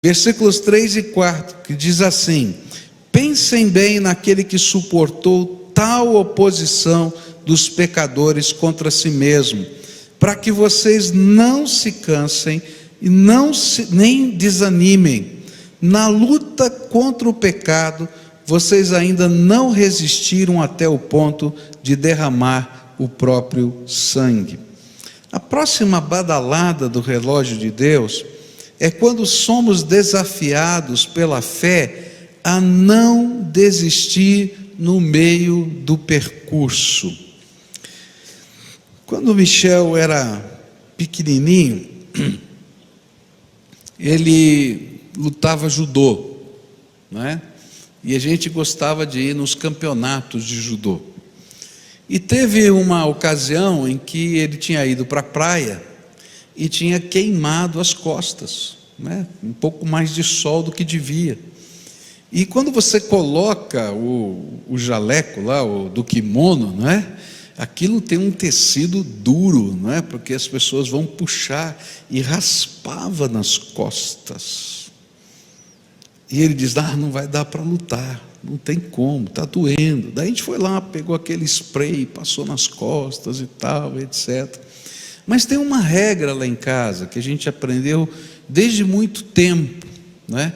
Versículos 3 e 4, que diz assim: pensem bem naquele que suportou tal oposição dos pecadores contra si mesmo, para que vocês não se cansem e nem desanimem. Na luta contra o pecado, vocês ainda não resistiram até o ponto de derramar o próprio sangue. A próxima badalada do relógio de Deus é quando somos desafiados pela fé a não desistir no meio do percurso. Quando o Michel era pequenininho, ele lutava judô, né? E a gente gostava de ir nos campeonatos de judô. E teve uma ocasião em que ele tinha ido para a praia e tinha queimado as costas, né? Um pouco mais de sol do que devia. E quando você coloca o jaleco lá, do kimono, né? Aquilo tem um tecido duro, não é? Porque as pessoas vão puxar, e raspava nas costas. E ele diz: não vai dar para lutar, não tem como, está doendo. Daí a gente foi lá, pegou aquele spray, passou nas costas e tal, etc. Mas tem uma regra lá em casa, que a gente aprendeu desde muito tempo, né?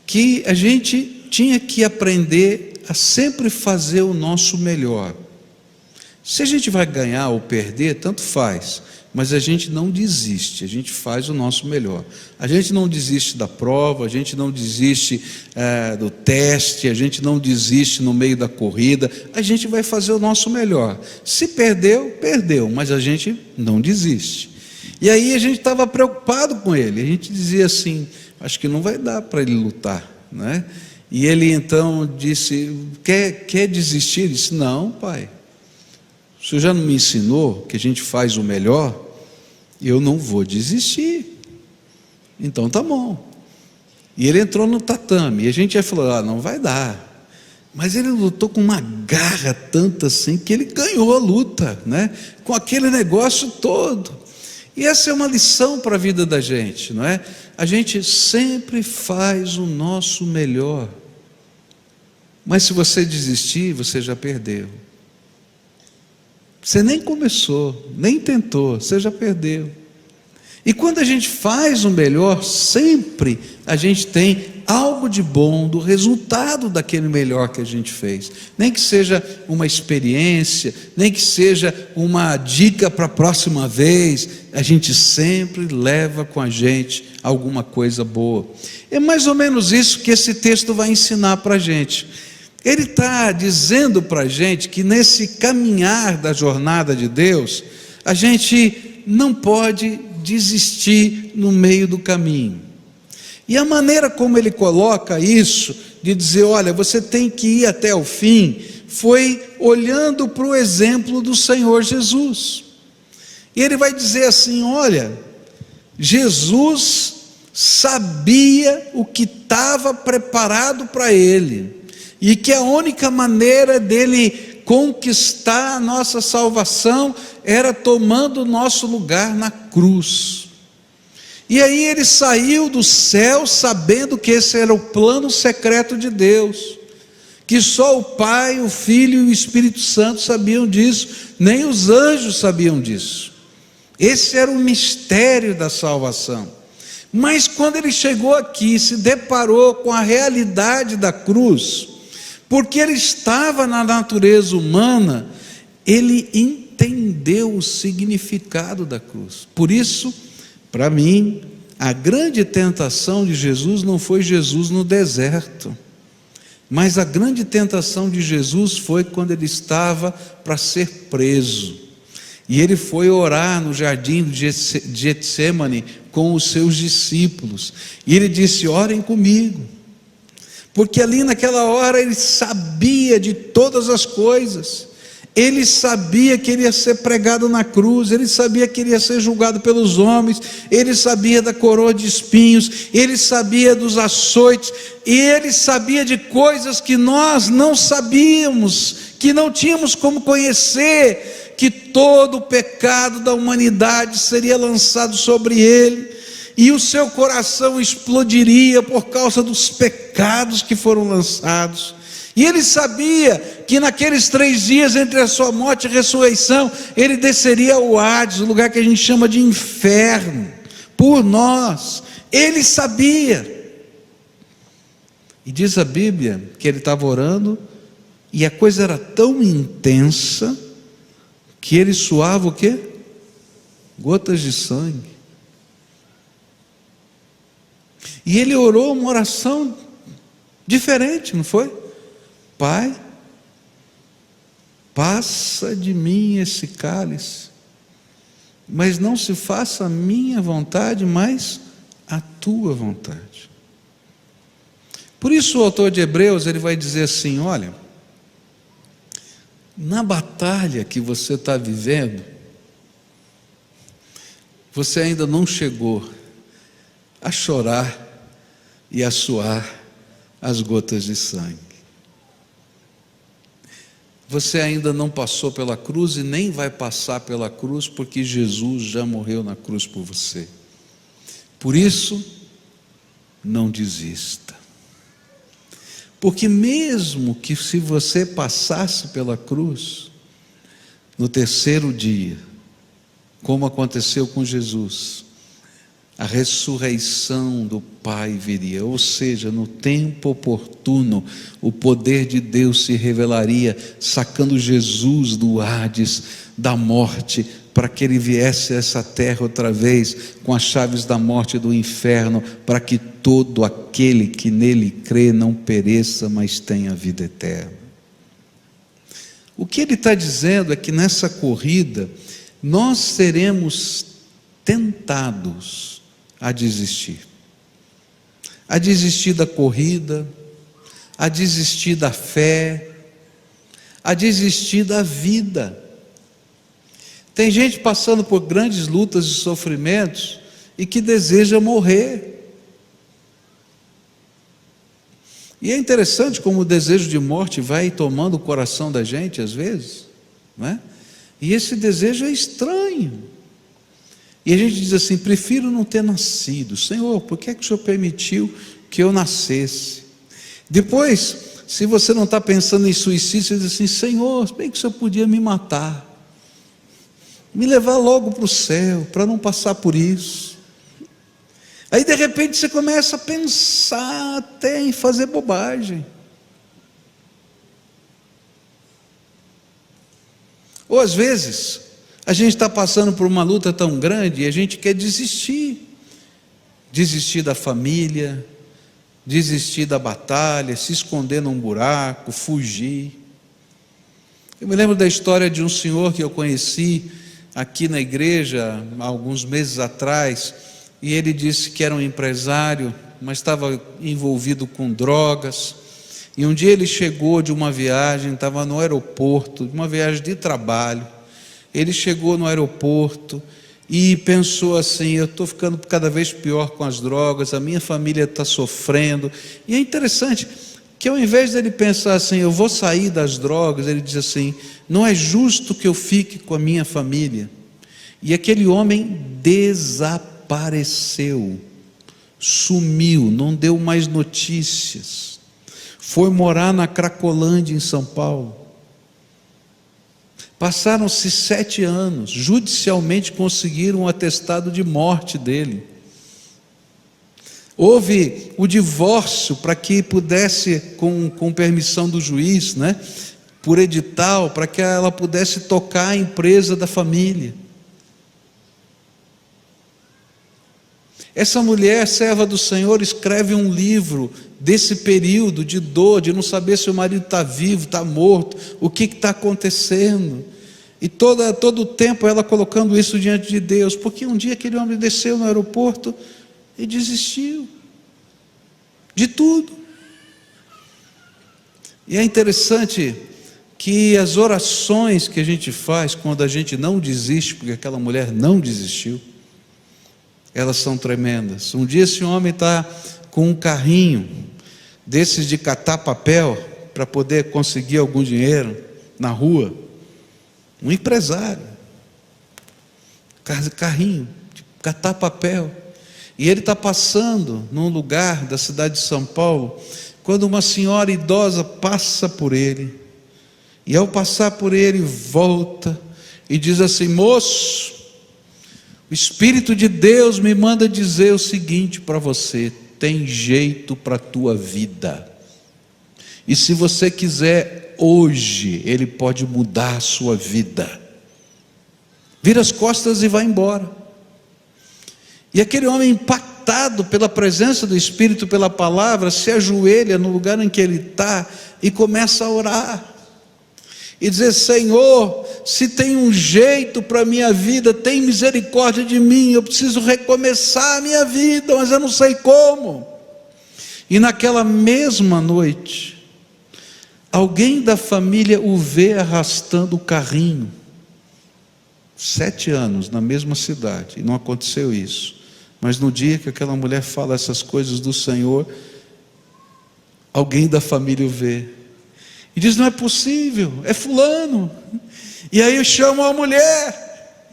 Que a gente tinha que aprender a sempre fazer o nosso melhor. Se a gente vai ganhar ou perder, tanto faz, mas a gente não desiste, a gente faz o nosso melhor. A gente não desiste da prova, a gente não desiste do teste, a gente não desiste no meio da corrida, a gente vai fazer o nosso melhor. Se perdeu, perdeu, mas a gente não desiste. E aí a gente estava preocupado com ele, a gente dizia assim: acho que não vai dar para ele lutar, né? E ele então disse: quer desistir? Ele disse: não, pai, o senhor já não me ensinou que a gente faz o melhor? Eu não vou desistir. Então tá bom. E ele entrou no tatame, e a gente já falou: não vai dar. Mas ele lutou com uma garra tanta assim, que ele ganhou a luta, né? Com aquele negócio todo. E essa é uma lição para a vida da gente, não é? A gente sempre faz o nosso melhor. Mas se você desistir, você já perdeu. Você nem começou, nem tentou, você já perdeu. E quando a gente faz o melhor, sempre a gente tem algo de bom do resultado daquele melhor que a gente fez. Nem que seja uma experiência, nem que seja uma dica para a próxima vez, a gente sempre leva com a gente alguma coisa boa. É mais ou menos isso que esse texto vai ensinar para a gente. Ele está dizendo para a gente que nesse caminhar da jornada de Deus, a gente não pode desistir no meio do caminho. E a maneira como ele coloca isso, de dizer: olha, você tem que ir até o fim, foi olhando para o exemplo do Senhor Jesus. E ele vai dizer assim: olha, Jesus sabia o que estava preparado para ele, e que a única maneira dele conquistar a nossa salvação era tomando o nosso lugar na cruz. E aí ele saiu do céu sabendo que esse era o plano secreto de Deus, que só o Pai, o Filho e o Espírito Santo sabiam disso, nem os anjos sabiam disso. Esse era o mistério da salvação. Mas quando ele chegou aqui, se deparou com a realidade da cruz, porque ele estava na natureza humana, ele entendeu o significado da cruz. Por isso, para mim, a grande tentação de Jesus não foi Jesus no deserto, mas a grande tentação de Jesus foi quando ele estava para ser preso, e ele foi orar no jardim de Getsêmani com os seus discípulos, e ele disse: orem comigo, porque ali naquela hora ele sabia de todas as coisas. Ele sabia que ele ia ser pregado na cruz, ele sabia que ele ia ser julgado pelos homens, ele sabia da coroa de espinhos, ele sabia dos açoites, e ele sabia de coisas que nós não sabíamos, que não tínhamos como conhecer, que todo o pecado da humanidade seria lançado sobre ele. e o seu coração explodiria por causa dos pecados que foram lançados. E ele sabia que naqueles 3 dias entre a sua morte e a ressurreição, ele desceria ao Hades, o lugar que a gente chama de inferno, por nós. Ele sabia. E diz a Bíblia que ele estava orando, e a coisa era tão intensa, que ele suava o quê? Gotas de sangue. E ele orou uma oração diferente, não foi? Pai, passa de mim esse cálice, mas não se faça a minha vontade, mas a tua vontade. Por isso o autor de Hebreus, ele vai dizer assim, olha, na batalha que você está vivendo, você ainda não chegou a chorar e a suar as gotas de sangue. Você ainda não passou pela cruz e nem vai passar pela cruz, porque Jesus já morreu na cruz por você. Por isso, não desista. Porque mesmo que se você passasse pela cruz, no 3º dia, como aconteceu com Jesus, a ressurreição do Pai viria, ou seja, no tempo oportuno, o poder de Deus se revelaria, sacando Jesus do Hades, da morte, para que ele viesse a essa terra outra vez, com as chaves da morte e do inferno, para que todo aquele que nele crê não pereça, mas tenha vida eterna. O que ele está dizendo é que nessa corrida, nós seremos tentados a desistir da corrida, a desistir da fé, a desistir da vida. Tem gente passando por grandes lutas e sofrimentos e que deseja morrer. E é interessante como o desejo de morte vai tomando o coração da gente às vezes, não é? E esse desejo é estranho. E a gente diz assim, prefiro não ter nascido. Senhor, por que é que o Senhor permitiu que eu nascesse? Depois, se você não está pensando em suicídio, você diz assim, Senhor, bem que o Senhor podia me matar, me levar logo para o céu, para não passar por isso. Aí de repente você começa a pensar até em fazer bobagem. Ou às vezes, a gente está passando por uma luta tão grande e a gente quer desistir da família, desistir da batalha, se esconder num buraco, fugir. Eu me lembro da história de um senhor que eu conheci aqui na igreja há alguns meses atrás, e ele disse que era um empresário, mas estava envolvido com drogas. E um dia ele chegou de uma viagem, estava no aeroporto, de uma viagem de trabalho. Ele chegou no aeroporto e pensou assim, eu estou ficando cada vez pior com as drogas, a minha família está sofrendo. E é interessante que ao invés dele pensar assim, eu vou sair das drogas, ele diz assim, não é justo que eu fique com a minha família. E aquele homem desapareceu, sumiu, não deu mais notícias, foi morar na Cracolândia, em São Paulo. Passaram-se 7 anos, judicialmente conseguiram um atestado de morte dele. Houve o divórcio para que pudesse, com permissão do juiz, né, por edital, para que ela pudesse tocar a empresa da família. Essa mulher, serva do Senhor, escreve um livro desse período de dor, de não saber se o marido está vivo, está morto, o que está acontecendo. E todo o tempo ela colocando isso diante de Deus, porque um dia aquele homem desceu no aeroporto e desistiu de tudo. E é interessante que as orações que a gente faz quando a gente não desiste, porque aquela mulher não desistiu, elas são tremendas. Um dia esse homem está com um carrinho desses de catar papel para poder conseguir algum dinheiro na rua, um empresário, carrinho de catar papel, E ele está passando num lugar da cidade de São Paulo, quando uma senhora idosa passa por ele, e ao passar por ele, volta e diz assim: moço, o Espírito de Deus me manda dizer o seguinte para você: tem jeito para a tua vida, e se você quiser, hoje Ele pode mudar a sua vida. Vira as costas e vai embora. E aquele homem, impactado pela presença do Espírito, pela palavra, se ajoelha no lugar em que ele está e começa a orar e dizer: Senhor, se tem um jeito para a minha vida, tem misericórdia de mim, eu preciso recomeçar a minha vida, mas eu não sei como. E naquela mesma noite, alguém da família o vê arrastando o carrinho. 7 anos na mesma cidade, e não aconteceu isso. Mas no dia que aquela mulher fala essas coisas do Senhor, alguém da família o vê e diz: não é possível, é fulano. E aí chamam a mulher,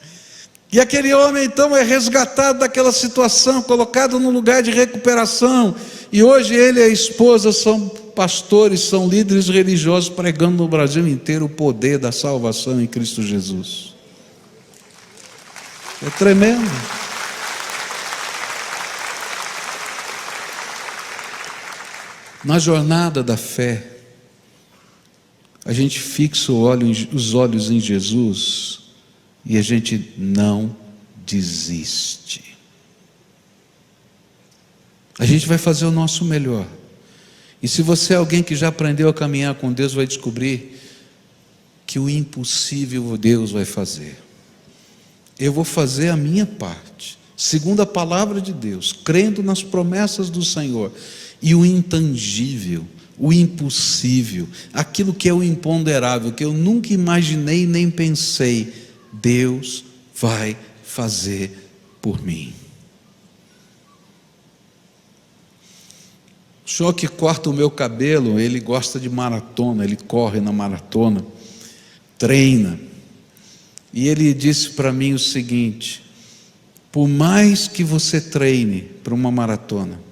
e aquele homem então é resgatado daquela situação, colocado num lugar de recuperação, e hoje ele e a esposa são pastores, são líderes religiosos, pregando no Brasil inteiro o poder da salvação em Cristo Jesus. É tremendo. Na jornada da fé, a gente fixa os olhos em Jesus e a gente não desiste. A gente vai fazer o nosso melhor. E se você é alguém que já aprendeu a caminhar com Deus, vai descobrir que o impossível Deus vai fazer. Eu vou fazer a minha parte, segundo a palavra de Deus, crendo nas promessas do Senhor. E o intangível, o impossível, aquilo que é o imponderável, que eu nunca imaginei nem pensei, Deus vai fazer por mim. O senhor que corta o meu cabelo, ele gosta de maratona, ele corre na maratona, treina. E ele disse para mim o seguinte: por mais que você treine para uma maratona,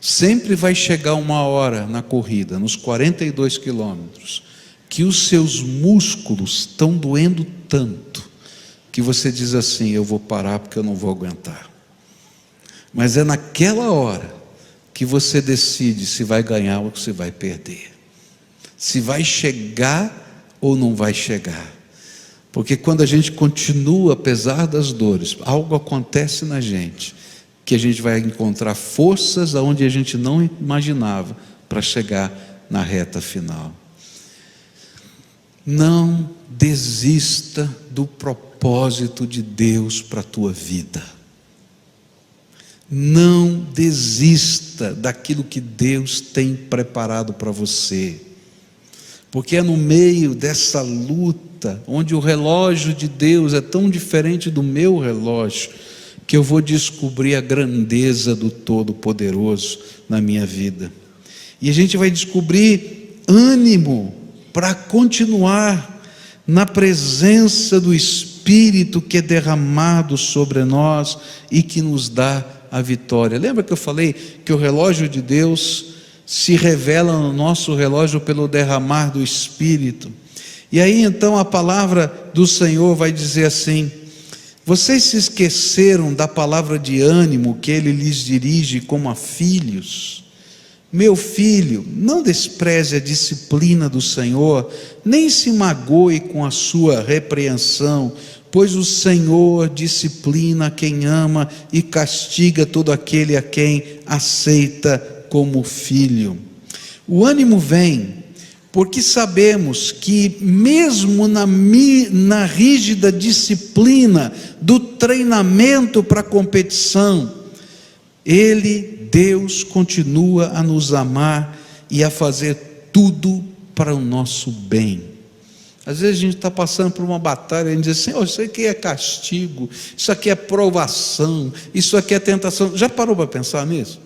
sempre vai chegar uma hora na corrida, nos 42 quilômetros, que os seus músculos estão doendo tanto, que você diz assim: eu vou parar porque eu não vou aguentar. Mas é naquela hora que você decide se vai ganhar ou se vai perder, se vai chegar ou não vai chegar. Porque quando a gente continua, apesar das dores, algo acontece na gente, que a gente vai encontrar forças aonde a gente não imaginava, para chegar na reta final. Não desista do propósito de Deus para a tua vida. Não desista daquilo que Deus tem preparado para você. Porque é no meio dessa luta, onde o relógio de Deus é tão diferente do meu relógio, que eu vou descobrir a grandeza do Todo-Poderoso na minha vida. E a gente vai descobrir ânimo para continuar na presença do Espírito que é derramado sobre nós e que nos dá a vitória. Lembra que eu falei que o relógio de Deus se revela no nosso relógio pelo derramar do Espírito? E aí então a palavra do Senhor vai dizer assim: vocês se esqueceram da palavra de ânimo que Ele lhes dirige como a filhos? Meu filho, não despreze a disciplina do Senhor, nem se magoe com a sua repreensão, pois o Senhor disciplina quem ama e castiga todo aquele a quem aceita como filho. O ânimo vem porque sabemos que mesmo na rígida disciplina do treinamento para a competição, Deus continua a nos amar e a fazer tudo para o nosso bem. Às vezes a gente está passando por uma batalha e a gente diz assim: oh, isso aqui é castigo, isso aqui é provação, isso aqui é tentação. Já parou para pensar nisso?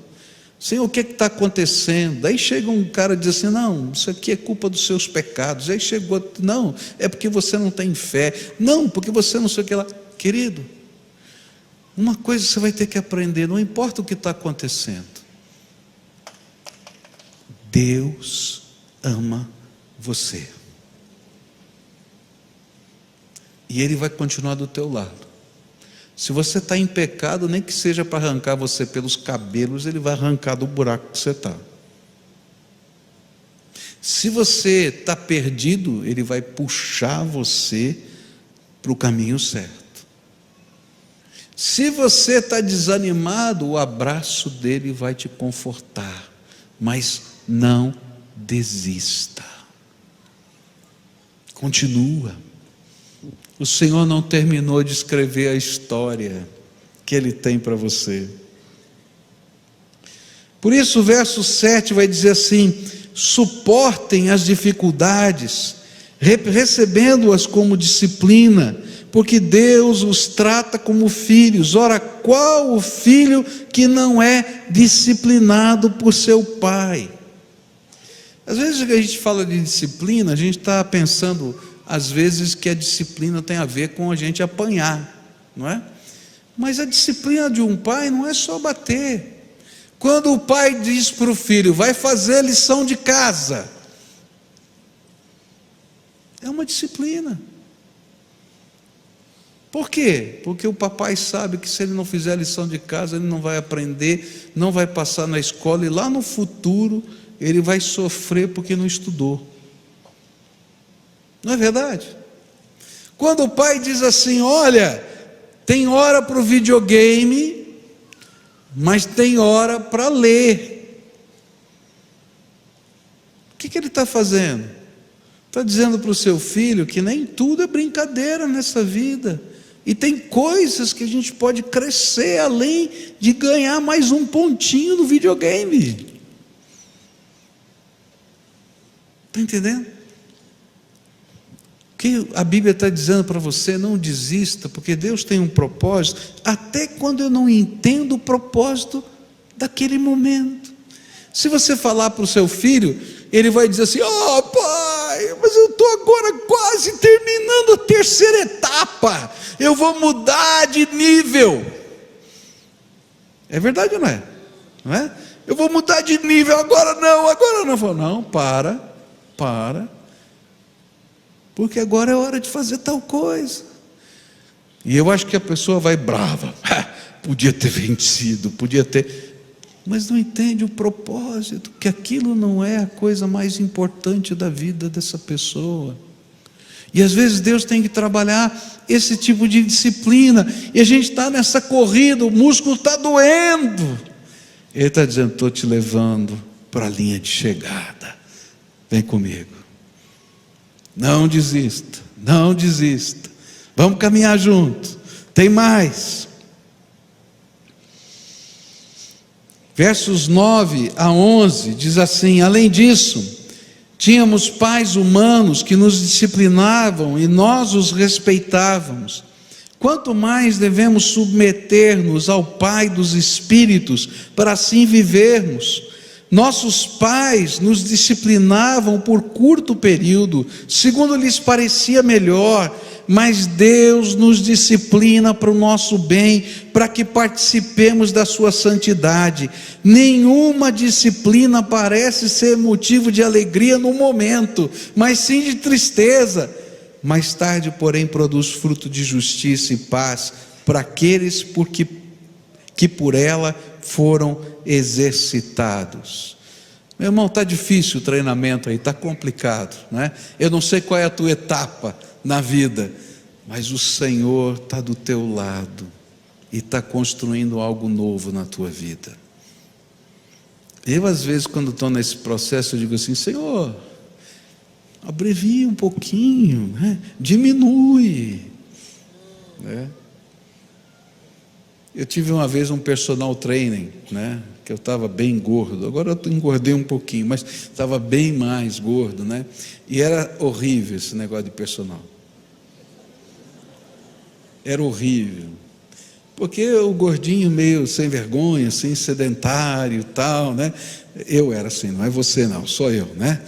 Senhor, o que está acontecendo? Daí chega um cara e diz assim: não, isso aqui é culpa dos seus pecados. Aí chegou outro: não, é porque você não tem fé. Não, porque você não sei o que lá. Querido, Uma coisa você vai ter que aprender, não importa o que está acontecendo. Deus ama você. E Ele vai continuar do teu lado. Se você está em pecado, nem que seja para arrancar você pelos cabelos, Ele vai arrancar do buraco que você está. Se você está perdido, Ele vai puxar você para o caminho certo. Se você está desanimado, o abraço dele vai te confortar. Mas não desista. Continua. O Senhor não terminou de escrever a história que Ele tem para você. Por isso o verso 7 vai dizer assim: suportem as dificuldades, recebendo-as como disciplina, porque Deus os trata como filhos. Ora, qual o filho que não é disciplinado por seu pai? Às vezes que a gente fala de disciplina, a gente está pensando, às vezes, que a disciplina tem a ver com a gente apanhar, não é? Mas a disciplina de um pai não é só bater. Quando o pai diz para o filho, vai fazer lição de casa, é uma disciplina. Por quê? Porque o papai sabe que se ele não fizer a lição de casa, ele não vai aprender, não vai passar na escola, e lá no futuro ele vai sofrer porque não estudou. Não é verdade? Quando o pai diz assim, olha, tem hora para o videogame, mas tem hora para ler. O que ele está fazendo? Está dizendo para o seu filho que nem tudo é brincadeira nessa vida. E tem coisas que a gente pode crescer além de ganhar mais um pontinho no videogame. Está entendendo? O que a Bíblia está dizendo para você, não desista, porque Deus tem um propósito, até quando eu não entendo o propósito daquele momento. Se você falar para o seu filho, ele vai dizer assim, oh pai, mas eu estou agora quase terminando a terceira etapa, eu vou mudar de nível. É verdade ou não é? Não é? Eu vou mudar de nível, agora não. Falo, não, para, porque agora é hora de fazer tal coisa. E eu acho que a pessoa vai brava, podia ter vencido, mas não entende o propósito, que aquilo não é a coisa mais importante da vida dessa pessoa. E às vezes Deus tem que trabalhar esse tipo de disciplina, e a gente está nessa corrida, o músculo está doendo, Ele está dizendo, estou te levando para a linha de chegada, vem comigo, não desista, vamos caminhar junto, tem mais. Versos 9 a 11 diz assim, além disso, tínhamos pais humanos que nos disciplinavam e nós os respeitávamos. Quanto mais devemos submeter-nos ao Pai dos Espíritos para assim vivermos. Nossos pais nos disciplinavam por curto período, segundo lhes parecia melhor, mas Deus nos disciplina para o nosso bem, para que participemos da sua santidade. Nenhuma disciplina parece ser motivo de alegria no momento, mas sim de tristeza. Mais tarde, porém, produz fruto de justiça e paz para aqueles que por ela foram exercitados. Meu irmão, está difícil o treinamento aí, está complicado, né? Eu não sei qual é a tua etapa na vida, mas o Senhor está do teu lado e está construindo algo novo na tua vida. Eu às vezes, quando estou nesse processo, eu digo assim, Senhor, abrevia um pouquinho, né? Diminui, né? Eu tive uma vez um personal training, né? Que eu estava bem gordo, agora eu engordei um pouquinho, mas estava bem mais gordo, né? E era horrível esse negócio de personal. Era horrível, porque o gordinho meio sem vergonha, assim, sedentário e tal, né? Eu era assim, não é você não, sou eu, né?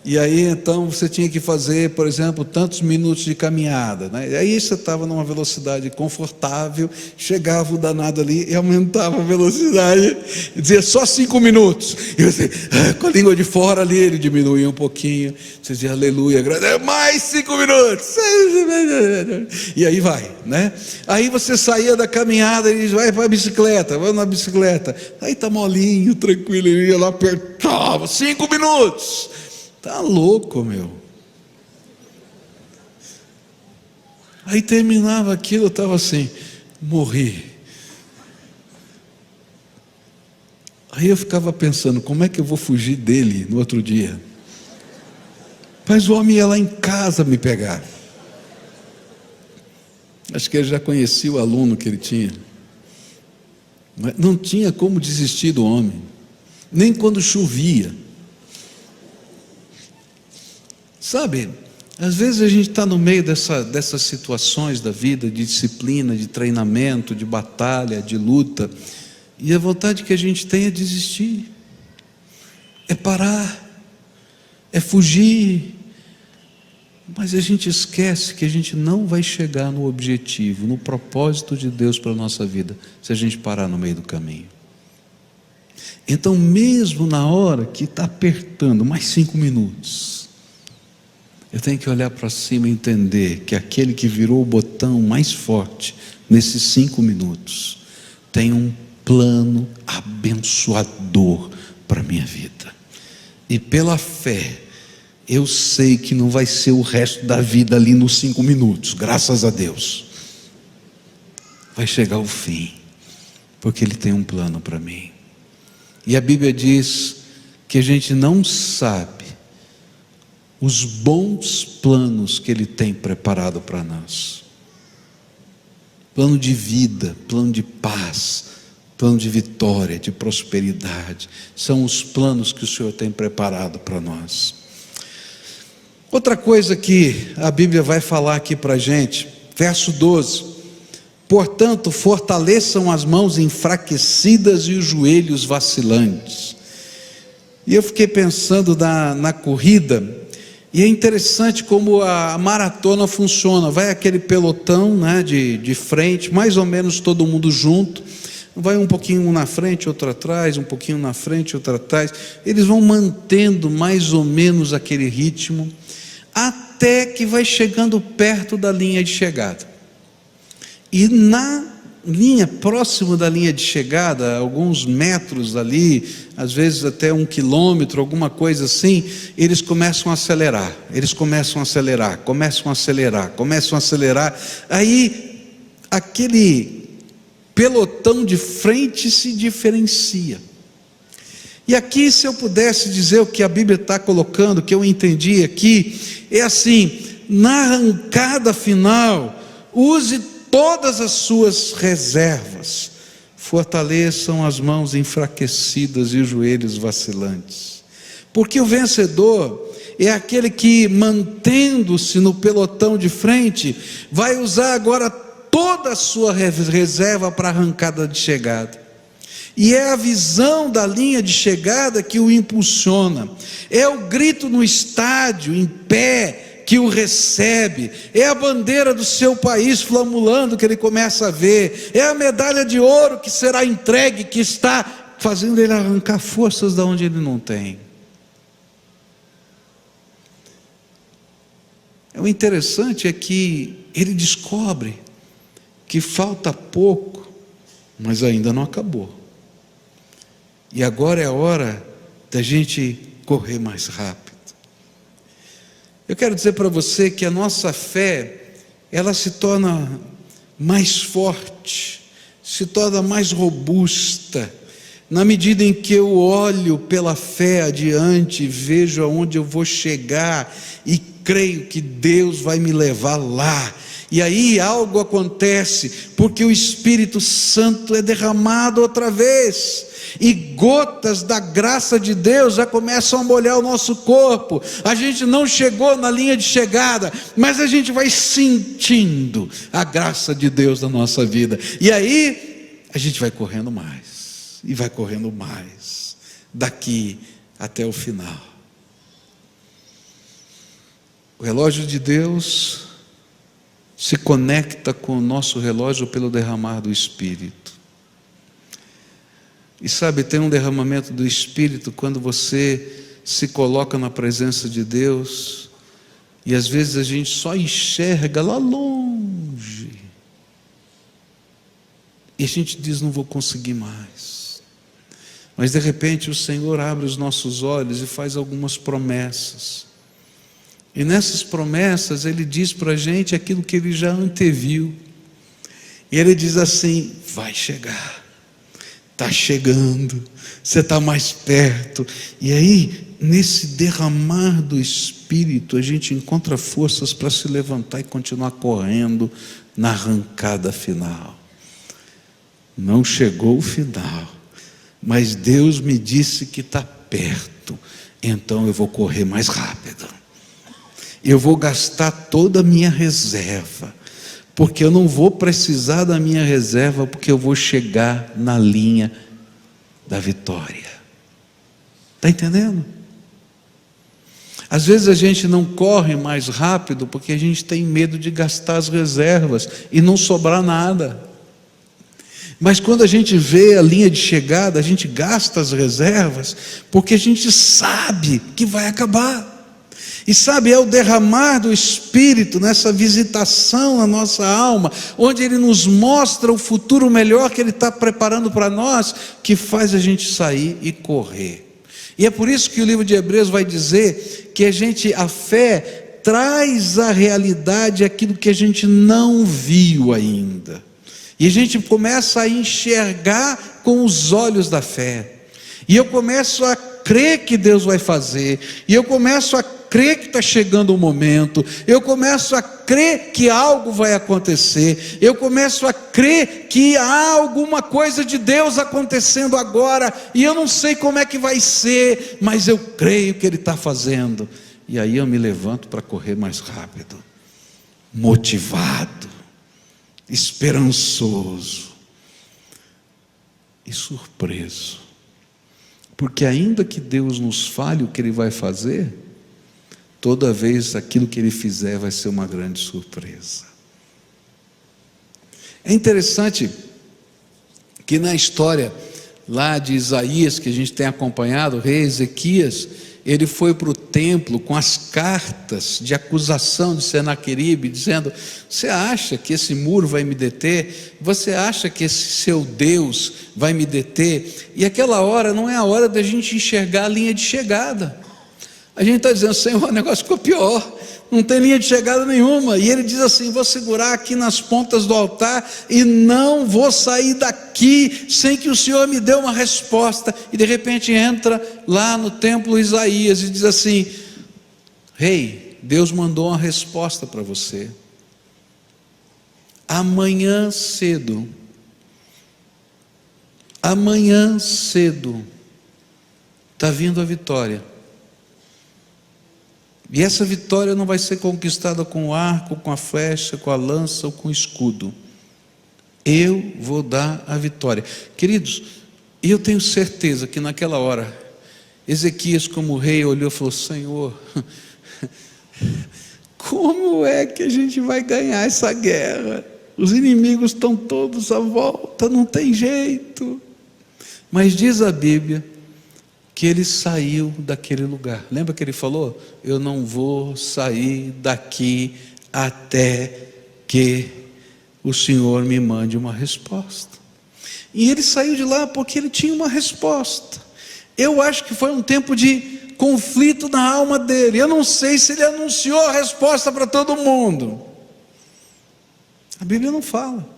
E aí então você tinha que fazer, por exemplo, tantos minutos de caminhada, né? E aí você estava numa velocidade confortável, chegava o danado ali e aumentava a velocidade, e dizia só 5 minutos. E você, com a língua de fora ali, ele diminuía um pouquinho. Você dizia aleluia, mais 5 minutos. E aí vai, né? Aí você saía da caminhada e vai para a bicicleta, vai na bicicleta. Aí tá molinho, tranquilo, ele ia lá, apertava, 5 minutos. Tá louco, meu. Aí terminava aquilo, eu estava assim, morri. Aí eu ficava pensando, como é que eu vou fugir dele no outro dia? Mas o homem ia lá em casa me pegar. Acho que ele já conhecia o aluno que ele tinha. Mas não tinha como desistir do homem, nem quando chovia. Sabe, às vezes a gente está no meio dessas situações da vida, de disciplina, de treinamento, de batalha, de luta, e a vontade que a gente tem é desistir, é parar, é fugir, mas a gente esquece que a gente não vai chegar no objetivo, no propósito de Deus para a nossa vida, se a gente parar no meio do caminho. Então, mesmo na hora que está apertando, mais 5 minutos, eu tenho que olhar para cima e entender que aquele que virou o botão mais forte nesses 5 minutos tem um plano abençoador para a minha vida. E pela fé, eu sei que não vai ser o resto da vida ali nos 5 minutos, graças a Deus. Vai chegar o fim, porque Ele tem um plano para mim. E a Bíblia diz que a gente não sabe os bons planos que Ele tem preparado para nós. Plano de vida, plano de paz, plano de vitória, de prosperidade, são os planos que o Senhor tem preparado para nós. Outra coisa que a Bíblia vai falar aqui para a gente, verso 12: portanto, fortaleçam as mãos enfraquecidas e os joelhos vacilantes. E eu fiquei pensando na corrida, e é interessante como a maratona funciona. Vai aquele pelotão, né, de frente, mais ou menos todo mundo junto, vai um pouquinho na frente, outro atrás, um pouquinho na frente, outro atrás. Eles vão mantendo mais ou menos aquele ritmo, até que vai chegando perto da linha de chegada. E na linha, próximo da linha de chegada, alguns metros ali, às vezes até 1 quilômetro, alguma coisa assim, eles começam a acelerar, começam a acelerar, aí aquele pelotão de frente se diferencia. E aqui, se eu pudesse dizer o que a Bíblia está colocando, que eu entendi aqui, é assim: na arrancada final, use todas as suas reservas, fortaleçam as mãos enfraquecidas e os joelhos vacilantes, porque o vencedor é aquele que, mantendo-se no pelotão de frente, vai usar agora toda a sua reserva para a arrancada de chegada. E é a visão da linha de chegada que o impulsiona, é o grito no estádio, em pé, que o recebe, é a bandeira do seu país flamulando que ele começa a ver, é a medalha de ouro que será entregue, que está fazendo ele arrancar forças de onde ele não tem. O interessante é que ele descobre que falta pouco, mas ainda não acabou. E agora é a hora da gente correr mais rápido. Eu quero dizer para você que a nossa fé, ela se torna mais forte, se torna mais robusta, na medida em que eu olho pela fé adiante, vejo aonde eu vou chegar e creio que Deus vai me levar lá. E aí algo acontece, porque o Espírito Santo é derramado outra vez, e gotas da graça de Deus já começam a molhar o nosso corpo. A gente não chegou na linha de chegada, mas a gente vai sentindo a graça de Deus na nossa vida, e aí a gente vai correndo mais, e vai correndo mais, daqui até o final. O relógio de Deus se conecta com o nosso relógio pelo derramar do Espírito. E sabe, tem um derramamento do Espírito quando você se coloca na presença de Deus, e às vezes a gente só enxerga lá longe, e a gente diz: não vou conseguir mais. Mas de repente o Senhor abre os nossos olhos e faz algumas promessas. E nessas promessas Ele diz para a gente aquilo que Ele já anteviu. E Ele diz assim: vai chegar, está chegando, você está mais perto. E aí, nesse derramar do Espírito, a gente encontra forças para se levantar e continuar correndo na arrancada final. Não chegou o final, mas Deus me disse que está perto, então eu vou correr mais rápido. Eu vou gastar toda a minha reserva, porque eu não vou precisar da minha reserva, porque eu vou chegar na linha da vitória. Está entendendo? Às vezes a gente não corre mais rápido, porque a gente tem medo de gastar as reservas e não sobrar nada. Mas quando a gente vê a linha de chegada, a gente gasta as reservas, porque a gente sabe que vai acabar. E sabe, é o derramar do Espírito nessa visitação na nossa alma, onde Ele nos mostra o futuro melhor que Ele está preparando para nós, que faz a gente sair e correr. E é por isso que o livro de Hebreus vai dizer que a fé traz à realidade aquilo que a gente não viu ainda. E a gente começa a enxergar com os olhos da fé. E eu começo a crer que Deus vai fazer. E eu começo a crer que está chegando o momento. Eu começo a crer que algo vai acontecer. Eu começo a crer que há alguma coisa de Deus acontecendo agora. E eu não sei como é que vai ser, mas eu creio que Ele está fazendo. E aí eu me levanto para correr mais rápido, motivado, esperançoso e surpreso, porque ainda que Deus nos fale o que Ele vai fazer, toda vez aquilo que Ele fizer vai ser uma grande surpresa. É interessante que na história lá de Isaías, que a gente tem acompanhado, o rei Ezequias, ele foi para o templo com as cartas de acusação de Senaqueribe, dizendo: você acha que esse muro vai me deter? Você acha que esse seu Deus vai me deter? E aquela hora não é a hora da gente enxergar a linha de chegada. A gente está dizendo: Senhor, o negócio ficou pior, não tem linha de chegada nenhuma. E ele diz assim: vou segurar aqui nas pontas do altar e não vou sair daqui sem que o Senhor me dê uma resposta. E de repente entra lá no templo Isaías e diz assim: rei, Deus mandou uma resposta para você. Amanhã cedo está vindo a vitória. E essa vitória não vai ser conquistada com o arco, com a flecha, com a lança ou com o escudo. Eu vou dar a vitória. Queridos, eu tenho certeza que naquela hora, Ezequias como rei olhou e falou: Senhor, como é que a gente vai ganhar essa guerra? Os inimigos estão todos à volta, não tem jeito. Mas diz a Bíblia que ele saiu daquele lugar. Lembra que ele falou: eu não vou sair daqui até que o Senhor me mande uma resposta. E ele saiu de lá porque ele tinha uma resposta. Eu acho que foi um tempo de conflito na alma dele. Eu não sei se ele anunciou a resposta para todo mundo. A Bíblia não fala.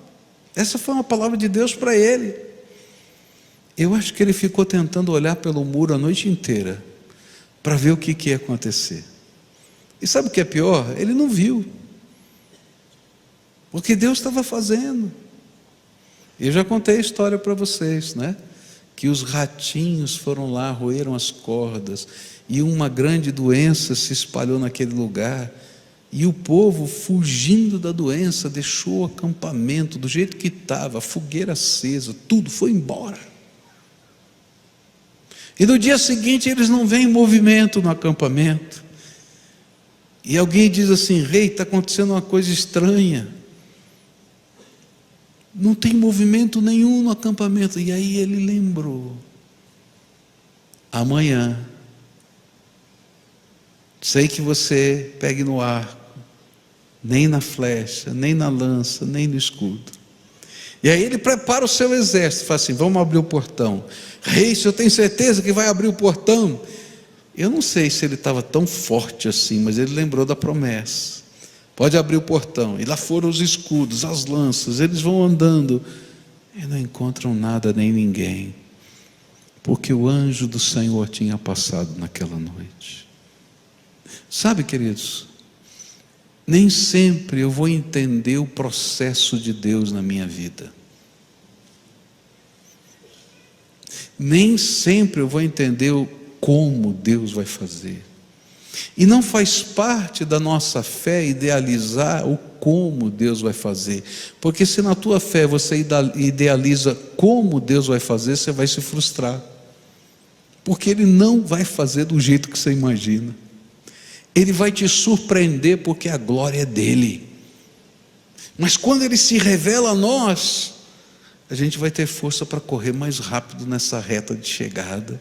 Essa foi uma palavra de Deus para ele. Eu acho que ele ficou tentando olhar pelo muro a noite inteira para ver o que ia acontecer. E sabe o que é pior? Ele não viu, porque Deus estava fazendo. Eu já contei a história para vocês, né? Que os ratinhos foram lá, roeram as cordas, e uma grande doença se espalhou naquele lugar, e o povo, fugindo da doença, deixou o acampamento do jeito que estava, a fogueira acesa, tudo foi embora. E no dia seguinte eles não veem movimento no acampamento. E alguém diz assim: rei, está acontecendo uma coisa estranha, não tem movimento nenhum no acampamento. E aí ele lembrou: amanhã, sei que você pegue no arco, nem na flecha, nem na lança, nem no escudo. E aí ele prepara o seu exército, fala assim: vamos abrir o portão. Rei, se eu tenho certeza que vai abrir o portão. Eu não sei se ele estava tão forte assim, mas ele lembrou da promessa: pode abrir o portão. E lá foram os escudos, as lanças. Eles vão andando e não encontram nada nem ninguém, porque o anjo do Senhor tinha passado naquela noite. Sabe, queridos, nem sempre eu vou entender o processo de Deus na minha vida. Nem sempre eu vou entender como Deus vai fazer. E não faz parte da nossa fé idealizar o como Deus vai fazer. Porque se na tua fé você idealiza como Deus vai fazer, você vai se frustrar. Porque Ele não vai fazer do jeito que você imagina. Ele vai te surpreender, porque a glória é dele. Mas quando Ele se revela a nós, a gente vai ter força para correr mais rápido nessa reta de chegada.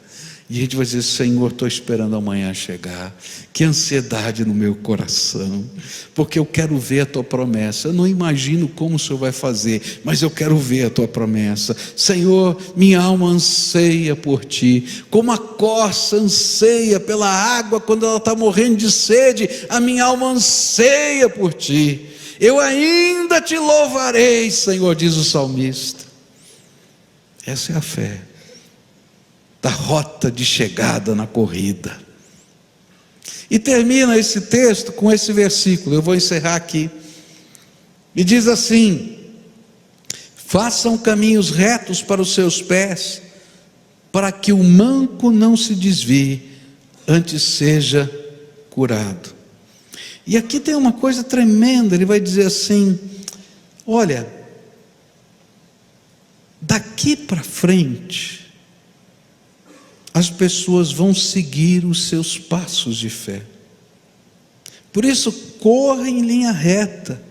E a gente vai dizer: Senhor, estou esperando amanhã chegar. Que ansiedade no meu coração, porque eu quero ver a tua promessa. Eu não imagino como o Senhor vai fazer, mas eu quero ver a tua promessa. Senhor, minha alma anseia por ti, como a corça anseia pela água quando ela está morrendo de sede. A minha alma anseia por ti. Eu ainda te louvarei, Senhor, diz o salmista. Essa é a fé da rota de chegada na corrida. E termina esse texto com esse versículo, eu vou encerrar aqui. E diz assim: façam caminhos retos para os seus pés, para que o manco não se desvie, antes seja curado. E aqui tem uma coisa tremenda. Ele vai dizer assim: olha, daqui para frente as pessoas vão seguir os seus passos de fé. Por isso, corra em linha reta,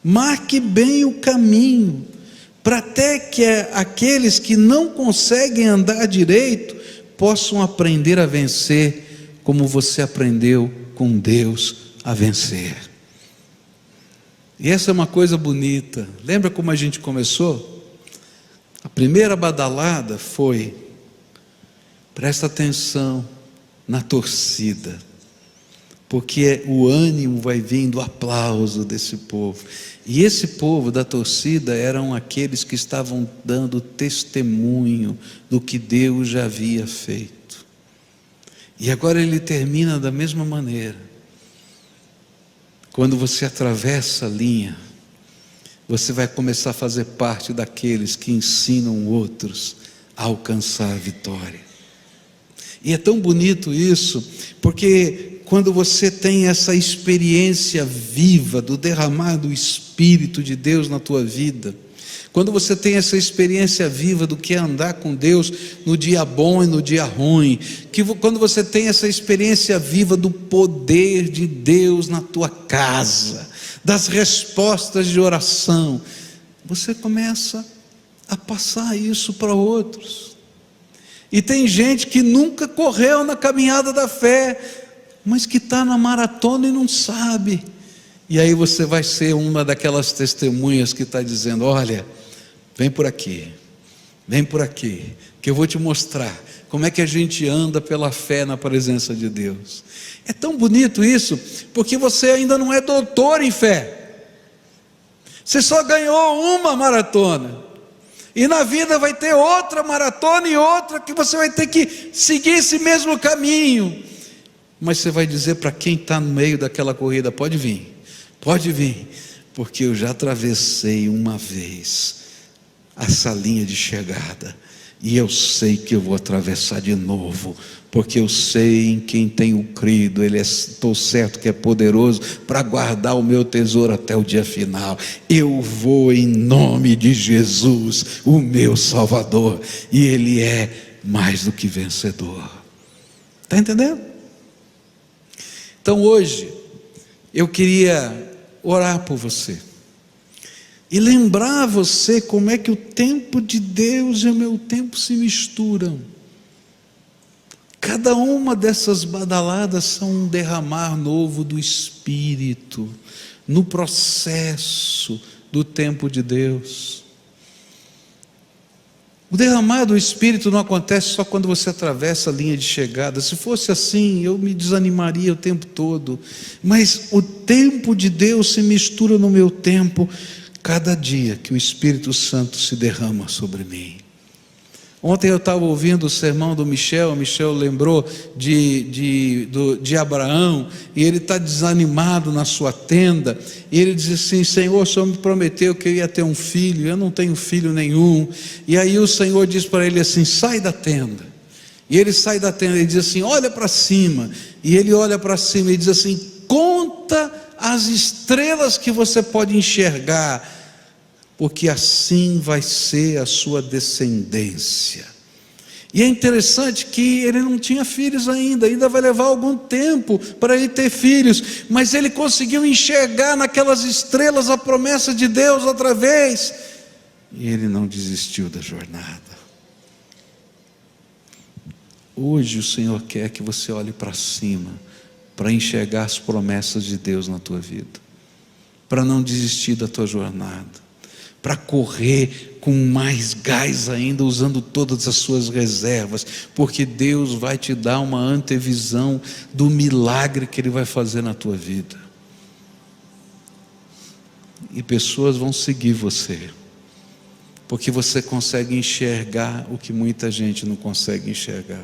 marque bem o caminho, para até que aqueles que não conseguem andar direito possam aprender a vencer, como você aprendeu com Deus a vencer. E essa é uma coisa bonita. Lembra como a gente começou? A primeira badalada foi: presta atenção na torcida, porque o ânimo vai vindo, o aplauso desse povo. E esse povo da torcida eram aqueles que estavam dando testemunho do que Deus já havia feito. E agora ele termina da mesma maneira. Quando você atravessa a linha, você vai começar a fazer parte daqueles que ensinam outros a alcançar a vitória. E é tão bonito isso, porque quando você tem essa experiência viva do derramar do Espírito de Deus na tua vida, quando você tem essa experiência viva do que é andar com Deus no dia bom e no dia ruim, quando você tem essa experiência viva do poder de Deus na tua casa, das respostas de oração, você começa a passar isso para outros. E tem gente que nunca correu na caminhada da fé, mas que está na maratona e não sabe. E aí você vai ser uma daquelas testemunhas que está dizendo: olha, vem por aqui, que eu vou te mostrar como é que a gente anda pela fé na presença de Deus. É tão bonito isso, porque você ainda não é doutor em fé, você só ganhou uma maratona. E na vida vai ter outra maratona e outra que você vai ter que seguir esse mesmo caminho. Mas você vai dizer para quem está no meio daquela corrida: pode vir, porque eu já atravessei uma vez essa linha de chegada, e eu sei que eu vou atravessar de novo, porque eu sei em quem tenho crido. Estou certo que é poderoso para guardar o meu tesouro até o dia final. Eu vou em nome de Jesus, o meu Salvador, e Ele é mais do que vencedor. Está entendendo? Então hoje, eu queria orar por você e lembrar você como é que o tempo de Deus e o meu tempo se misturam. Cada uma dessas badaladas são um derramar novo do Espírito, no processo do tempo de Deus. O derramar do Espírito não acontece só quando você atravessa a linha de chegada. Se fosse assim, eu me desanimaria o tempo todo. Mas o tempo de Deus se mistura no meu tempo, cada dia que o Espírito Santo se derrama sobre mim. Ontem eu estava ouvindo o sermão do Michel. O Michel lembrou de Abraão, e ele está desanimado na sua tenda, e ele diz assim: Senhor, o Senhor me prometeu que eu ia ter um filho, eu não tenho filho nenhum. E aí o Senhor diz para ele assim: sai da tenda. E ele sai da tenda e diz assim: olha para cima. E ele olha para cima e diz assim: conta as estrelas que você pode enxergar, porque assim vai ser a sua descendência. E é interessante que ele não tinha filhos ainda vai levar algum tempo para ele ter filhos, mas ele conseguiu enxergar naquelas estrelas a promessa de Deus outra vez, e ele não desistiu da jornada. Hoje o Senhor quer que você olhe para cima, para enxergar as promessas de Deus na tua vida, para não desistir da tua jornada, para correr com mais gás ainda, usando todas as suas reservas, porque Deus vai te dar uma antevisão do milagre que Ele vai fazer na tua vida. E pessoas vão seguir você, porque você consegue enxergar o que muita gente não consegue enxergar.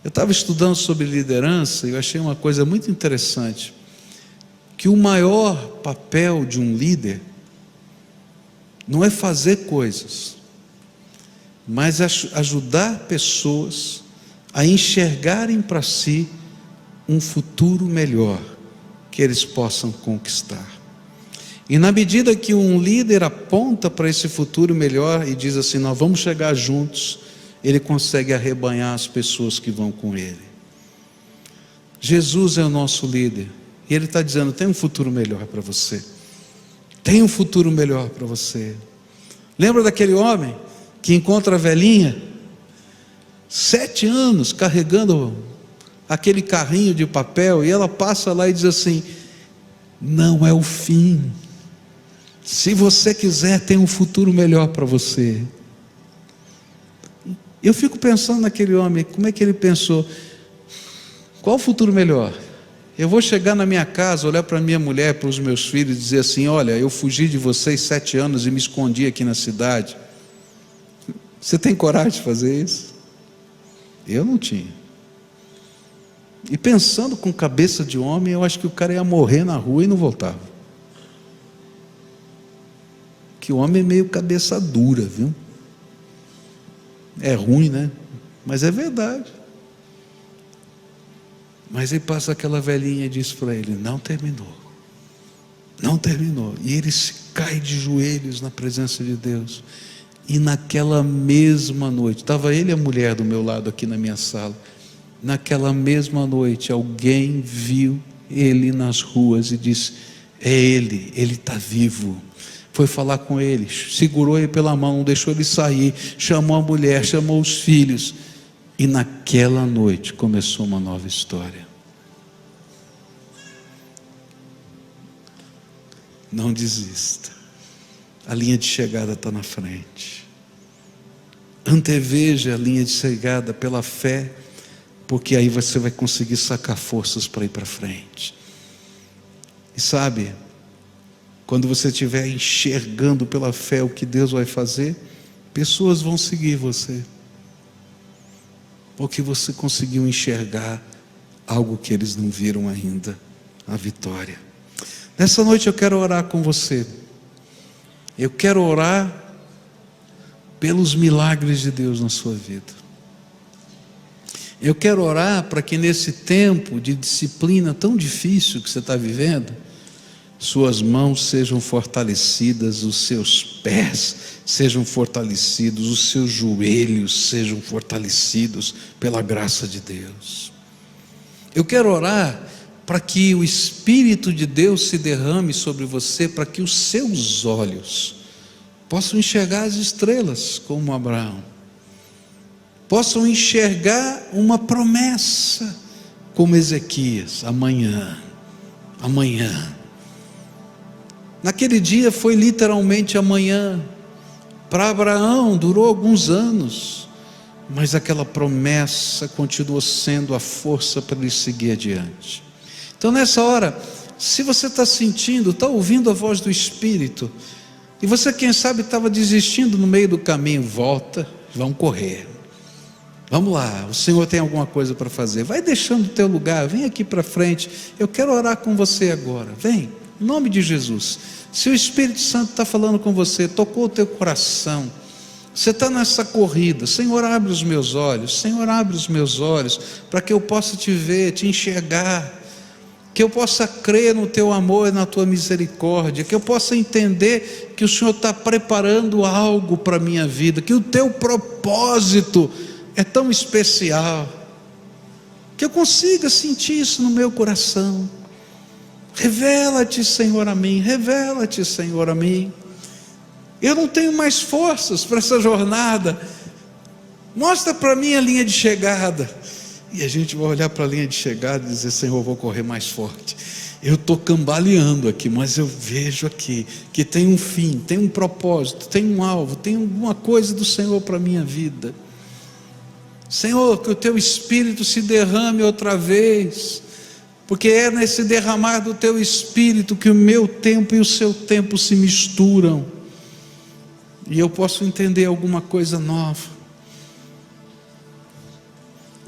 Eu estava estudando sobre liderança e eu achei uma coisa muito interessante, que o maior papel de um líder não é fazer coisas, mas ajudar pessoas a enxergarem para si um futuro melhor que eles possam conquistar. E na medida que um líder aponta para esse futuro melhor e diz assim: nós vamos chegar juntos, ele consegue arrebanhar as pessoas que vão com ele. Jesus é o nosso líder, e ele está dizendo: tem um futuro melhor para você. Tem um futuro melhor para você. Lembra daquele homem que encontra a velhinha, 7 anos carregando aquele carrinho de papel, e ela passa lá e diz assim: não é o fim. Se você quiser, tem um futuro melhor para você. Eu fico pensando naquele homem, como é que ele pensou? Qual o futuro melhor? Eu vou chegar na minha casa, olhar para minha mulher, para os meus filhos e dizer assim: olha, eu fugi de vocês 7 anos e me escondi aqui na cidade. Você tem coragem de fazer isso? Eu não tinha. E pensando com cabeça de homem, eu acho que o cara ia morrer na rua e não voltava. Que o homem é meio cabeça dura, viu? É ruim, né? Mas é verdade. Mas ele passa aquela velhinha e diz para ele: não terminou, não terminou. E ele se cai de joelhos na presença de Deus. E naquela mesma noite, estava ele e a mulher do meu lado aqui na minha sala. Naquela mesma noite, alguém viu ele nas ruas e disse: é ele está vivo. Foi falar com ele, segurou ele pela mão, não deixou ele sair, chamou a mulher, chamou os filhos. E naquela noite começou uma nova história. Não desista. A linha de chegada está na frente. Anteveja a linha de chegada pela fé, porque aí você vai conseguir sacar forças para ir para frente. E sabe, quando você estiver enxergando pela fé o que Deus vai fazer, pessoas vão seguir você, porque você conseguiu enxergar algo que eles não viram ainda, a vitória. Nessa noite eu quero orar com você. Eu quero orar pelos milagres de Deus na sua vida. Eu quero orar para que nesse tempo de disciplina tão difícil que você está vivendo, suas mãos sejam fortalecidas, os seus pés sejam fortalecidos, os seus joelhos sejam fortalecidos pela graça de Deus. Eu quero orar para que o Espírito de Deus se derrame sobre você, para que os seus olhos possam enxergar as estrelas como Abraão, possam enxergar uma promessa como Ezequias, amanhã. Naquele dia foi literalmente amanhã. Para Abraão durou alguns anos, mas aquela promessa continuou sendo a força para ele seguir adiante. Então nessa hora, se você está sentindo, está ouvindo a voz do Espírito, e você quem sabe estava desistindo no meio do caminho, volta, vamos correr, vamos lá, o Senhor tem alguma coisa para fazer, vai deixando o teu lugar, vem aqui para frente, eu quero orar com você agora, vem, em nome de Jesus. Se o Espírito Santo está falando com você, tocou o teu coração, você está nessa corrida, Senhor abre os meus olhos, Senhor abre os meus olhos, para que eu possa te ver, te enxergar, que eu possa crer no teu amor e na tua misericórdia, que eu possa entender que o Senhor está preparando algo para a minha vida, que o teu propósito é tão especial, que eu consiga sentir isso no meu coração. Revela-te, Senhor, a mim, revela-te, Senhor, a mim. Eu não tenho mais forças para essa jornada, mostra para mim a linha de chegada. E a gente vai olhar para a linha de chegada e dizer: Senhor, eu vou correr mais forte, eu estou cambaleando aqui, mas eu vejo aqui que tem um fim, tem um propósito, tem um alvo, tem alguma coisa do Senhor para a minha vida. Senhor, que o teu Espírito se derrame outra vez, porque é nesse derramar do teu Espírito que o meu tempo e o seu tempo se misturam, e eu posso entender alguma coisa nova.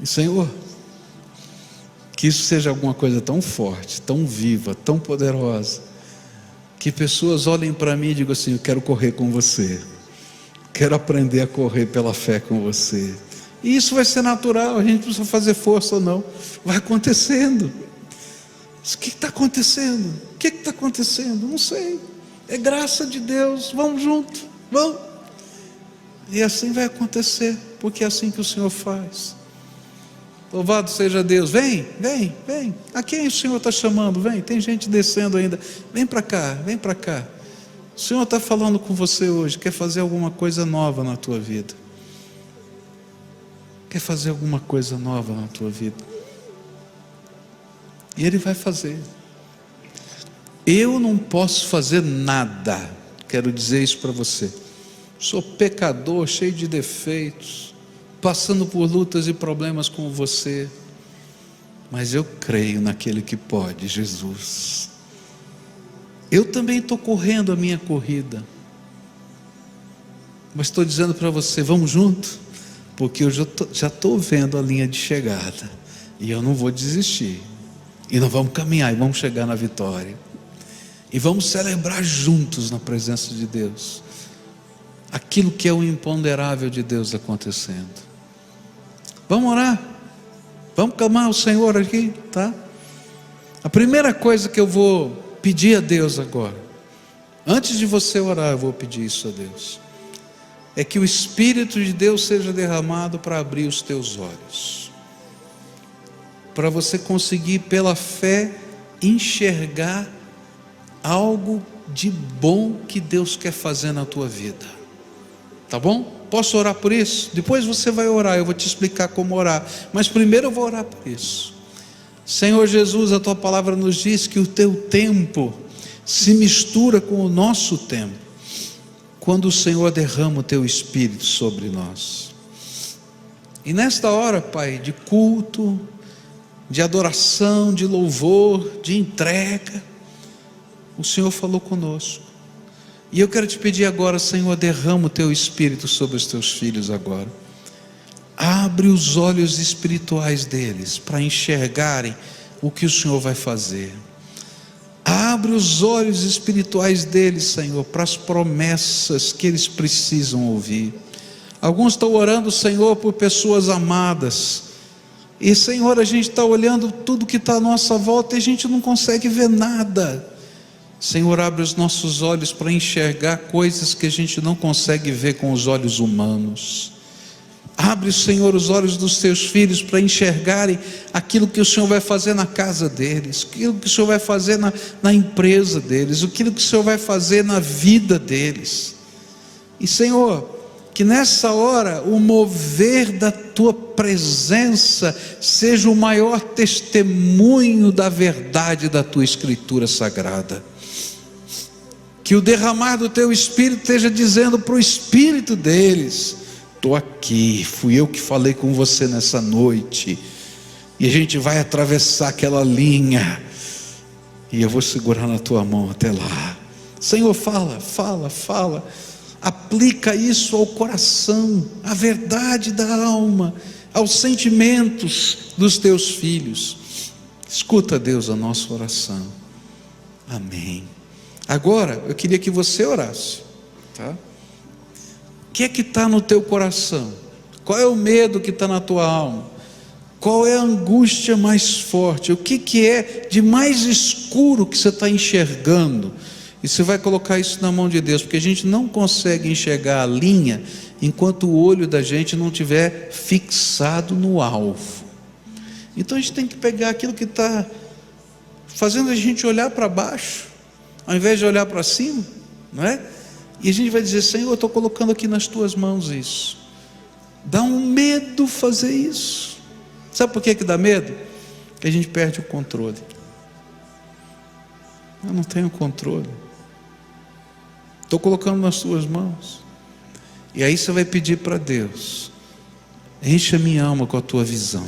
E Senhor, que isso seja alguma coisa tão forte, tão viva, tão poderosa, que pessoas olhem para mim e digam assim: eu quero correr com você, quero aprender a correr pela fé com você. E isso vai ser natural, a gente não precisa fazer força ou não, vai acontecendo. O que está acontecendo? O que está acontecendo? Não sei, é graça de Deus, vamos junto, vamos. E assim vai acontecer, porque é assim que o Senhor faz. Louvado seja Deus. Vem, a quem o Senhor está chamando? Vem, tem gente descendo ainda, vem para cá, o Senhor está falando com você hoje, quer fazer alguma coisa nova na tua vida, quer fazer alguma coisa nova na tua vida, e Ele vai fazer. Eu não posso fazer nada, quero dizer isso para você, sou pecador, cheio de defeitos, passando por lutas e problemas com você, mas eu creio naquele que pode, Jesus. Eu também estou correndo a minha corrida, mas estou dizendo para você: vamos junto, porque eu já estou vendo a linha de chegada, e eu não vou desistir, e nós vamos caminhar, e vamos chegar na vitória, e vamos celebrar juntos na presença de Deus, aquilo que é o imponderável de Deus acontecendo. Vamos orar, vamos clamar o Senhor aqui, tá? A primeira coisa que eu vou pedir a Deus agora, antes de você orar, eu vou pedir isso a Deus, é que o Espírito de Deus seja derramado para abrir os teus olhos, para você conseguir pela fé enxergar algo de bom que Deus quer fazer na tua vida, tá bom? Posso orar por isso? Depois você vai orar, eu vou te explicar como orar, mas primeiro eu vou orar por isso. Senhor Jesus, a tua palavra nos diz que o teu tempo se mistura com o nosso tempo, quando o Senhor derrama o teu Espírito sobre nós. E nesta hora, Pai, de culto, de adoração, de louvor, de entrega, o Senhor falou conosco. E eu quero te pedir agora, Senhor, derrama o teu Espírito sobre os teus filhos agora. Abre os olhos espirituais deles para enxergarem o que o Senhor vai fazer. Abre os olhos espirituais deles, Senhor, para as promessas que eles precisam ouvir. Alguns estão orando, Senhor, por pessoas amadas. E, Senhor, a gente está olhando tudo que está à nossa volta e a gente não consegue ver nada. Senhor, abre os nossos olhos para enxergar coisas que a gente não consegue ver com os olhos humanos. Abre, Senhor, os olhos dos teus filhos para enxergarem aquilo que o Senhor vai fazer na casa deles, aquilo que o Senhor vai fazer na empresa deles, aquilo que o Senhor vai fazer na vida deles. E, Senhor, que nessa hora o mover da tua presença seja o maior testemunho da verdade da tua Escritura Sagrada. Que o derramar do teu Espírito esteja dizendo para o Espírito deles: estou aqui, fui eu que falei com você nessa noite, e a gente vai atravessar aquela linha, e eu vou segurar na tua mão até lá. Senhor, fala, aplica isso ao coração, à verdade da alma, aos sentimentos dos teus filhos. Escuta, Deus, a nossa oração. Amém. Agora eu queria que você orasse, tá? O que é que está no teu coração? Qual é o medo que está na tua alma? Qual é a angústia mais forte? O que é de mais escuro que você está enxergando? E você vai colocar isso na mão de Deus, porque a gente não consegue enxergar a linha enquanto o olho da gente não estiver fixado no alvo. Então a gente tem que pegar aquilo que está fazendo a gente olhar para baixo, ao invés de olhar para cima, não é? E a gente vai dizer: Senhor, eu estou colocando aqui nas tuas mãos isso. Dá um medo fazer isso. Sabe por que dá medo? Porque a gente perde o controle. Eu não tenho controle. Estou colocando nas tuas mãos. E aí você vai pedir para Deus: enche a minha alma com a tua visão,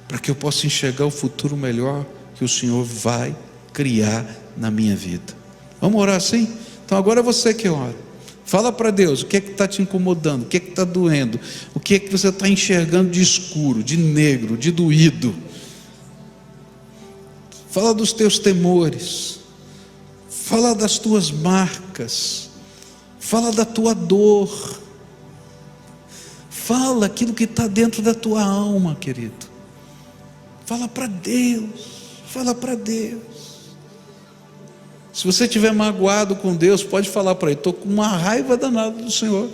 para que eu possa enxergar o futuro melhor que o Senhor vai criar na minha vida. Vamos orar assim? Então agora é você que ora. Fala para Deus o que é que está te incomodando, o que é que está doendo, o que é que você está enxergando de escuro, de negro, de doído. Fala dos teus temores, fala das tuas marcas, fala da tua dor, fala aquilo que está dentro da tua alma, querido. Fala para Deus, fala para Deus. Se você estiver magoado com Deus, pode falar para Ele: estou com uma raiva danada do Senhor.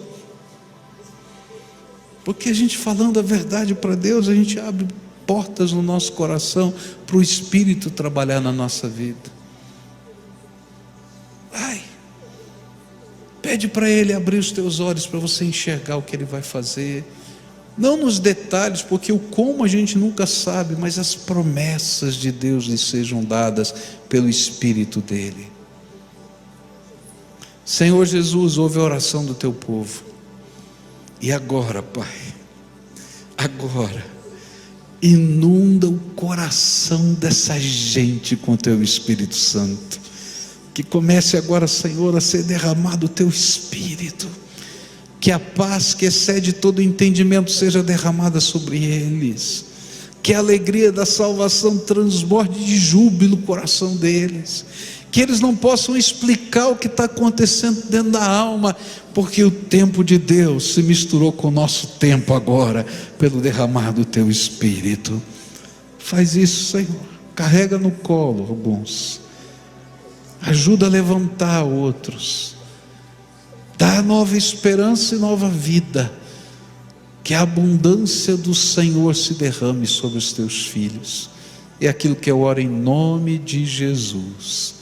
Porque a gente falando a verdade para Deus, a gente abre portas no nosso coração para o Espírito trabalhar na nossa vida. Vai, pede para Ele abrir os teus olhos para você enxergar o que Ele vai fazer. Não nos detalhes, porque o como a gente nunca sabe, mas as promessas de Deus lhe sejam dadas pelo Espírito dEle. Senhor Jesus, ouve a oração do teu povo. E agora, Pai, agora, inunda o coração dessa gente com o teu Espírito Santo. Que comece agora, Senhor, a ser derramado o teu Espírito. Que a paz que excede todo entendimento seja derramada sobre eles. Que a alegria da salvação transborde de júbilo o coração deles. Que eles não possam explicar o que está acontecendo dentro da alma, porque o tempo de Deus se misturou com o nosso tempo agora, pelo derramar do teu Espírito. Faz isso, Senhor. Carrega no colo alguns. Ajuda a levantar outros. Dá nova esperança e nova vida. Que a abundância do Senhor se derrame sobre os teus filhos. É aquilo que eu oro em nome de Jesus.